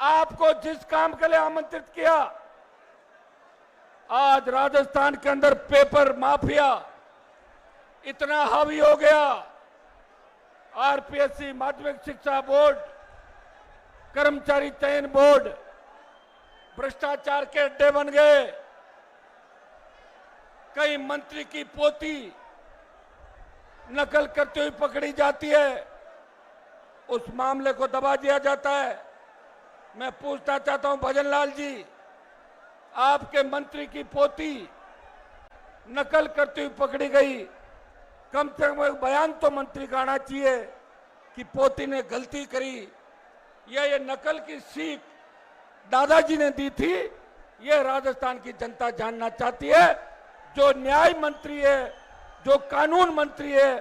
आपको जिस काम के लिए आमंत्रित किया, आज राजस्थान के अंदर पेपर माफिया इतना हावी हो गया। आरपीएससी, माध्यमिक शिक्षा बोर्ड, कर्मचारी चयन बोर्ड भ्रष्टाचार के अड्डे बन गए। कई मंत्री की पोती नकल करते हुए पकड़ी जाती है, उस मामले को दबा दिया जाता है। मैं पूछना चाहता हूं भजनलाल जी, आपके मंत्री की पोती नकल करते हुए पकड़ी गई, कम से कम एक बयान तो मंत्री का आना चाहिए कि पोती ने गलती करी या ये नकल की सीख दादाजी ने दी थी। ये राजस्थान की जनता जानना चाहती है। जो न्याय मंत्री है, जो कानून मंत्री है,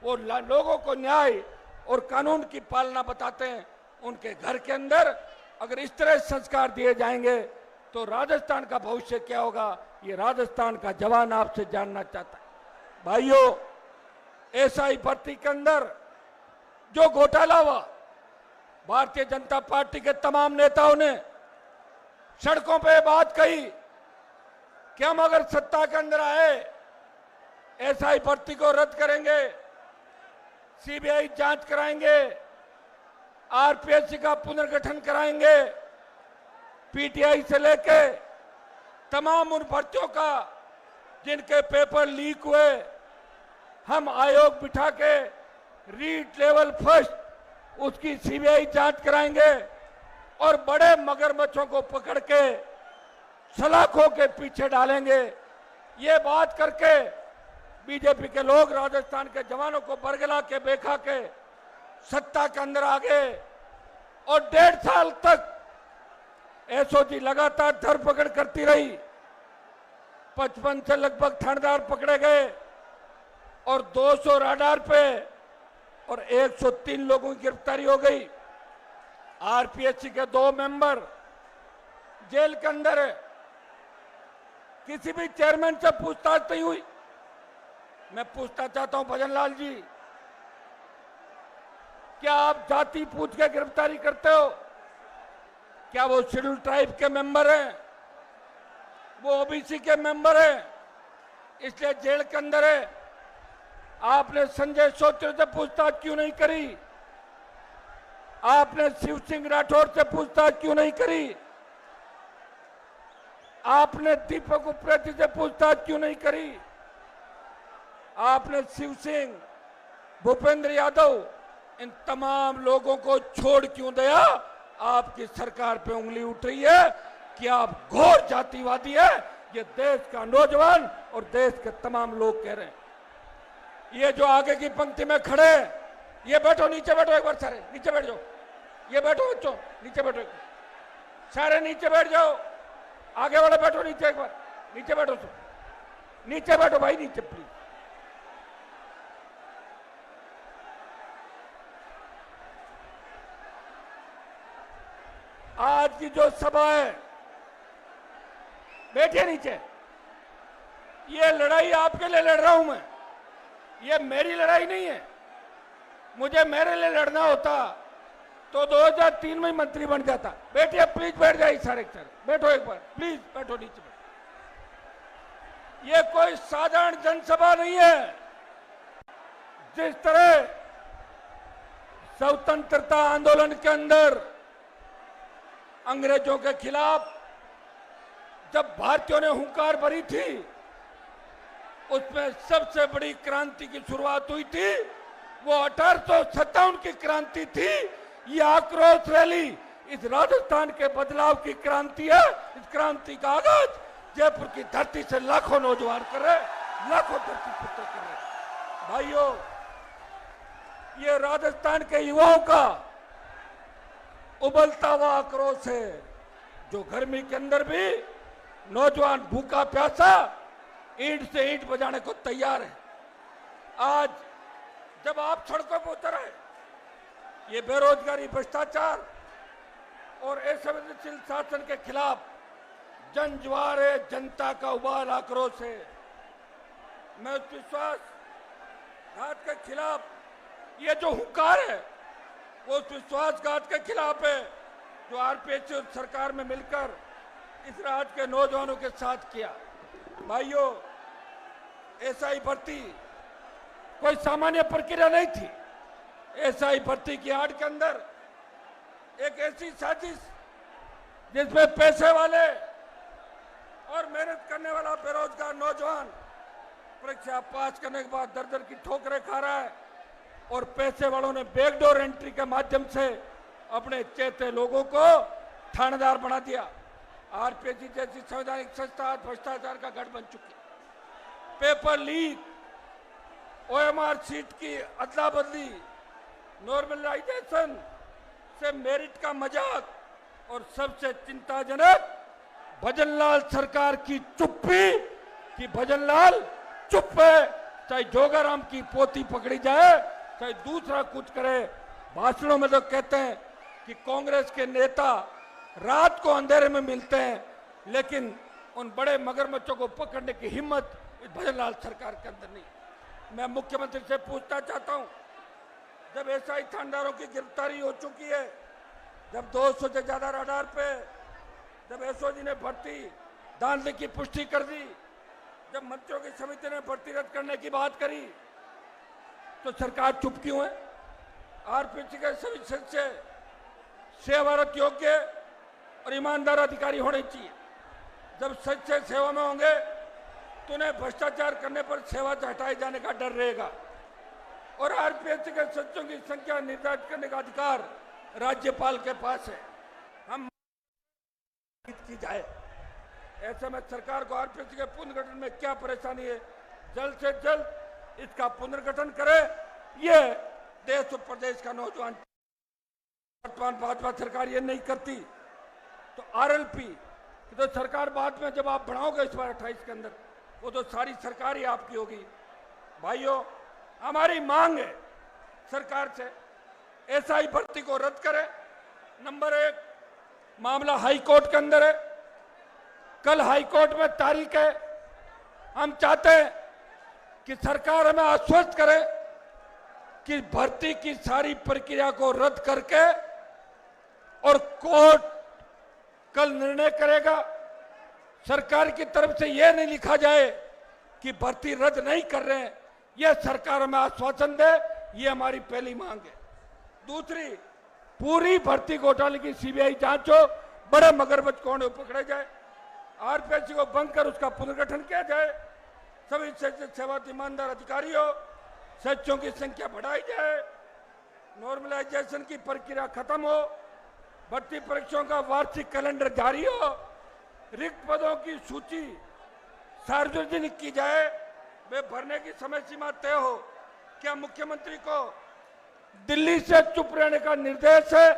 वो लोगों को न्याय और कानून की पालना बताते हैं। उनके घर के अंदर अगर इस तरह संस्कार दिए जाएंगे तो राजस्थान का भविष्य क्या होगा, ये राजस्थान का जवान आपसे जानना चाहता है। भाइयों, एसआई भर्ती के अंदर जो घोटाला हुआ, भारतीय जनता पार्टी के तमाम नेताओं ने सड़कों पे बात कही कि हम अगर सत्ता के अंदर आए, एसआई भर्ती को रद्द करेंगे, सीबीआई जांच कराएंगे, आरपीएससी का पुनर्गठन कराएंगे, पीटीआई से लेके तमाम उन भर्तियों का जिनके पेपर लीक हुए, हम आयोग बिठा के रीट लेवल फर्स्ट उसकी सीबीआई जांच कराएंगे और बड़े मगरमच्छों को पकड़ के सलाखों के पीछे डालेंगे। ये बात करके बीजेपी के लोग राजस्थान के जवानों को बरगला के बेखा के सत्ता के अंदर आ गए और 1.5 साल तक एसओजी लगातार धरपकड़ करती रही। 55 से लगभग थानेदार पकड़े गए और 200 राडार पे और 103 लोगों की गिरफ्तारी हो गई। आरपीएससी के 2 मेंबर जेल के अंदर है। किसी भी चेयरमैन से पूछताछ नहीं हुई। मैं पूछना चाहता हूं भजनलाल जी, क्या आप जाति पूछ के गिरफ्तारी करते हो? क्या वो शेड्यूल ट्राइब के मेंबर हैं? वो ओबीसी के मेंबर हैं, इसलिए जेल के अंदर है। आपने संजय सूत्र से पूछताछ क्यों नहीं करी? आपने शिव सिंह राठौर से पूछताछ क्यों नहीं करी? आपने दीपक उप्रेती से पूछताछ क्यों नहीं करी? आपने शिव सिंह, भूपेंद्र यादव, इन तमाम लोगों को छोड़ क्यों दिया? आपकी सरकार पे उंगली उठ रही है कि आप घोर जातिवादी है। ये देश का नौजवान और देश के तमाम लोग कह रहे हैं। ये जो आगे की पंक्ति में खड़े, ये बैठो, नीचे बैठो, एक बार सारे नीचे बैठ जाओ। ये बैठो बच्चों, नीचे बैठो, सारे नीचे बैठ जाओ। आगे वाले बैठो नीचे, एक बार नीचे बैठो, नीचे बैठो भाई, नीचे प्लीज। आज की जो सभा है, बैठिए नीचे। ये लड़ाई आपके लिए लड़ रहा हूं मैं, ये मेरी लड़ाई नहीं है। मुझे मेरे लिए लड़ना होता तो 2003 में मंत्री बन जाता। बैठिए प्लीज, बैठ जाइए सारे सारे, बैठो एक बार प्लीज, बैठो नीचे बैठो। ये कोई साधारण जनसभा नहीं है। जिस तरह स्वतंत्रता आंदोलन के अंदर अंग्रेजों के खिलाफ जब भारतीयों ने हुंकार भरी थी, उसमें सबसे बड़ी क्रांति की शुरुआत हुई थी। वो 1857 की क्रांति थी। ये आक्रोश रैली इस राजस्थान के बदलाव की क्रांति है। इस क्रांति का आगाज जयपुर की धरती से लाखों नौजवान कर रहे, लाखों धरती पुत्र कर रहे। भाइयों, ये राजस्थान के युवाओं का उबलता हुआ आक्रोश है, जो गर्मी के अंदर भी नौजवान भूखा प्यासा ईंट से ईंट बजाने को तैयार है। आज जब आप सड़कों पर उतर आए, ये बेरोजगारी, भ्रष्टाचार और असंवेदनशील शासन के खिलाफ जनज्वार है, जनता का उबाल आक्रोश है। मैं उस विश्वासघात के खिलाफ, ये जो हुंकार है वो उस विश्वासघात के खिलाफ है जो आरपीएस सरकार में मिलकर इस राज्य के नौजवानों के साथ किया। भाइयों, एसआई भर्ती कोई सामान्य प्रक्रिया नहीं थी। एसआई भर्ती की आड़ के अंदर एक ऐसी साजिश जिसमें पैसे वाले और मेहनत करने वाला बेरोजगार नौजवान परीक्षा पास करने के बाद दर दर की ठोकरें खा रहा है और पैसे वालों ने बैकडोर एंट्री के माध्यम से अपने चेते लोगों को थानेदार बना दिया। आरपीएससी जैसी संवैधानिक संस्था भ्रष्टाचार का गढ़ बन चुकी। पेपर लीक, ओएमआर सीट की अदला बदली, नॉर्मलाइजेशन से मेरिट का मजाक और सबसे चिंताजनक भजनलाल सरकार की चुप्पी कि भजनलाल चुप है। चाहे जोगाराम की पोती पकड़ी जाए, चाहे दूसरा कुछ करे। भाषणों में तो कहते हैं कि कांग्रेस के नेता रात को अंधेरे में मिलते हैं, लेकिन उन बड़े मगरमच्छों को पकड़ने की हिम्मत इस भजनलाल सरकार के अंदर नहीं। मैं मुख्यमंत्री से पूछना चाहता हूं, जब एसआई थानेदारों की गिरफ्तारी हो चुकी है, जब 200 से ज्यादा रडार पे, जब एसओजी ने भर्ती दांधले की पुष्टि कर दी, जब मंत्रियों की समिति ने भर्ती रद्द करने की बात करी, तो सरकार चुप क्यों है? आरपीएससी के सभी सदस्य सेवारत योग्य और ईमानदार अधिकारी होने चाहिए। जब सच्चे सेवा में होंगे तो उन्हें भ्रष्टाचार करने पर सेवा से हटाए जाने का डर रहेगा। और आरपीएससी के सदस्यों की संख्या निर्धारित करने का अधिकार राज्यपाल के पास है। हम की जाए, ऐसे में सरकार को आरपीएससी के पुनर्गठन में क्या परेशानी है? जल्द से जल्द इसका पुनर्गठन करे। ये देश और प्रदेश का नौजवान, वर्तमान भाजपा सरकार ये नहीं करती तो आरएलपी तो सरकार बाद में जब आप बढ़ाओगे इस बार 28 के अंदर, वो तो सारी सरकार ही आपकी होगी। भाइयों, हमारी मांग है सरकार से, एसआई भर्ती को रद्द करें। नंबर 1, मामला हाई कोर्ट के अंदर है, कल हाई कोर्ट में तारीख है। हम चाहते हैं कि सरकार हमें आश्वस्त करे कि भर्ती की सारी प्रक्रिया को रद्द करके, और कोर्ट कल निर्णय करेगा। सरकार की तरफ से यह नहीं लिखा जाए कि भर्ती रद्द नहीं कर रहे हैं, यह सरकार हमें आश्वासन दे। ये हमारी पहली मांग है। दूसरी, पूरी भर्ती घोटाले की सीबीआई जांच हो, बड़े मगरमच्छ कौन पकड़े जाए, आरपीएससी को भंग कर उसका पुनर्गठन किया जाए, सभी सेवारत ईमानदार अधिकारी हो, सदस्यों की संख्या बढ़ाई जाए, नॉर्मलाइजेशन की प्रक्रिया खत्म हो, भर्ती परीक्षाओं का वार्षिक कैलेंडर जारी हो, रिक्त पदों की सूची सार्वजनिक की जाए, वे भरने की समय सीमा तय हो। क्या मुख्यमंत्री को दिल्ली से चुप रहने का निर्देश है?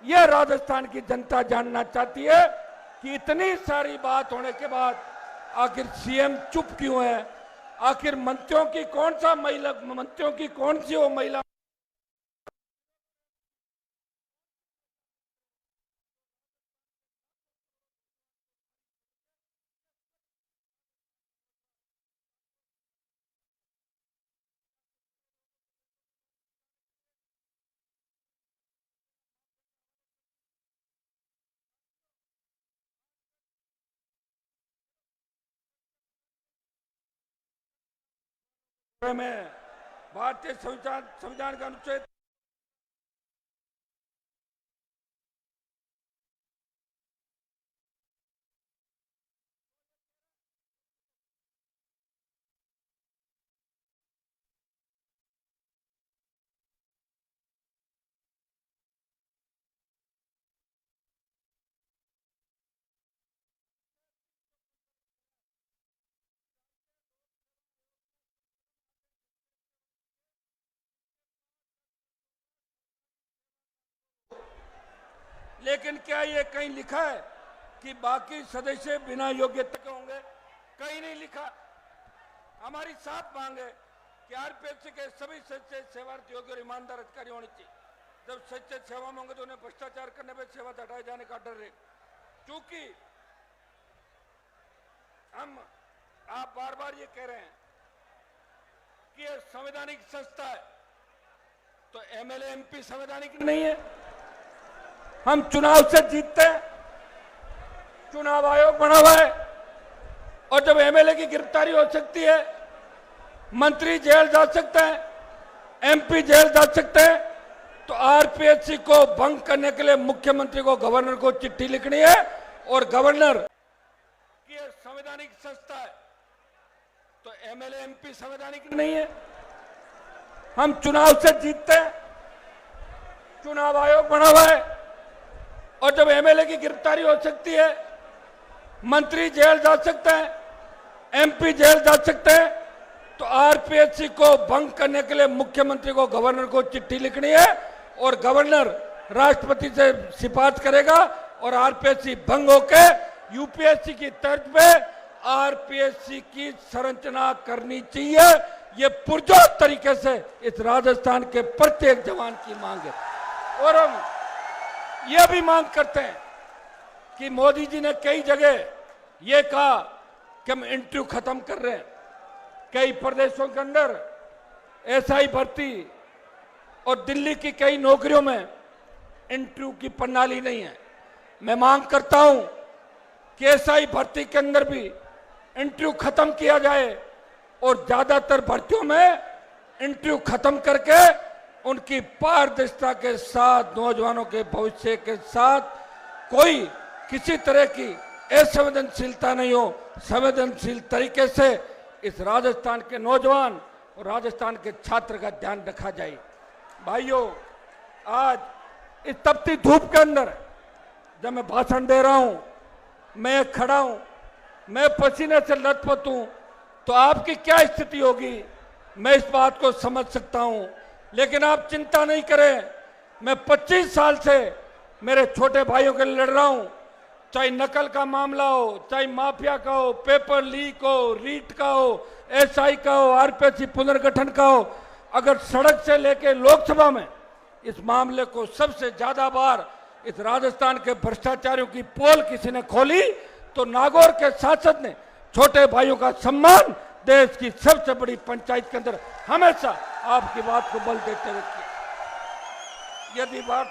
यह राजस्थान की जनता जानना चाहती है कि इतनी सारी बात होने के बाद आखिर सीएम चुप क्यों है? आखिर मंत्रियों की कौन सी वो महिला में भारतीय संविधान का अनुच्छेद लेकिन क्या ये कहीं लिखा है कि बाकी सदस्य बिना योग्यता के होंगे? कहीं नहीं लिखा। हमारी साफ मांग है कि आरपीएससी के सभी सदस्य सेवारत योग्य और ईमानदार अधिकारी होने चाहिए। जब सच्चे सेवा में होंगे तो उन्हें भ्रष्टाचार करने पर सेवा से हटाए जाने का डर है। क्योंकि आप बार बार ये कह रहे हैं कि ये संवैधानिक संस्था है, तो एमएलए एमपी संवैधानिक नहीं है? हम चुनाव से जीतते हैं, चुनाव आयोग बना हुआ है, और जब एमएलए की गिरफ्तारी हो सकती है, मंत्री जेल जा सकते हैं, एमपी जेल जा सकते हैं, तो आरपीएससी को भंग करने के लिए मुख्यमंत्री को, गवर्नर को चिट्ठी लिखनी है, और गवर्नर की संवैधानिक संस्था है, तो एमएलए एमपी संवैधानिक नहीं है। हम चुनाव से जीतते हैं, चुनाव आयोग बना हुआ है, और जब एमएलए की गिरफ्तारी हो सकती है, मंत्री जेल जा सकते हैं, एमपी जेल जा सकते हैं, तो आरपीएससी को भंग करने के लिए मुख्यमंत्री को, गवर्नर को चिट्ठी लिखनी है, और गवर्नर राष्ट्रपति से सिफारिश करेगा, और आरपीएससी भंग होके यूपीएससी की तर्ज पे आरपीएससी की संरचना करनी चाहिए। ये पुरजोर तरीके से इस राजस्थान के प्रत्येक जवान की मांग है। और हम ये भी मांग करते हैं कि मोदी जी ने कई जगह ये कहा कि हम इंटरव्यू खत्म कर रहे हैं, कई प्रदेशों के अंदर एसआई भर्ती और दिल्ली की कई नौकरियों में इंटरव्यू की प्रणाली नहीं है। मैं मांग करता हूं कि एसआई भर्ती के अंदर भी इंटरव्यू खत्म किया जाए, और ज्यादातर भर्तियों में इंटरव्यू खत्म करके उनकी पारदर्शिता के साथ, नौजवानों के भविष्य के साथ कोई किसी तरह की असंवेदनशीलता नहीं हो, संवेदनशील तरीके से इस राजस्थान के नौजवान और राजस्थान के छात्र का ध्यान रखा जाए। भाइयों, आज इस तपती धूप के अंदर जब मैं भाषण दे रहा हूं, मैं खड़ा हूं, मैं पसीने से लथपथ हूं, तो आपकी क्या स्थिति होगी मैं इस बात को समझ सकता हूं। लेकिन आप चिंता नहीं करें, मैं 25 साल से मेरे छोटे भाइयों के लिए लड़ रहा हूं, चाहे नकल का मामला हो, चाहे माफिया का हो, पेपर लीक हो, रीट का हो, एसआई का हो, आरपीएससी पुनर्गठन का हो। अगर सड़क से लेकर लोकसभा में इस मामले को सबसे ज्यादा बार इस राजस्थान के भ्रष्टाचारियों की पोल किसी ने खोली, तो नागौर के सांसद ने छोटे भाइयों का सम्मान देश की सबसे बड़ी पंचायत के अंदर हमेशा आपकी बात को बल देते हुए किया। यदि बात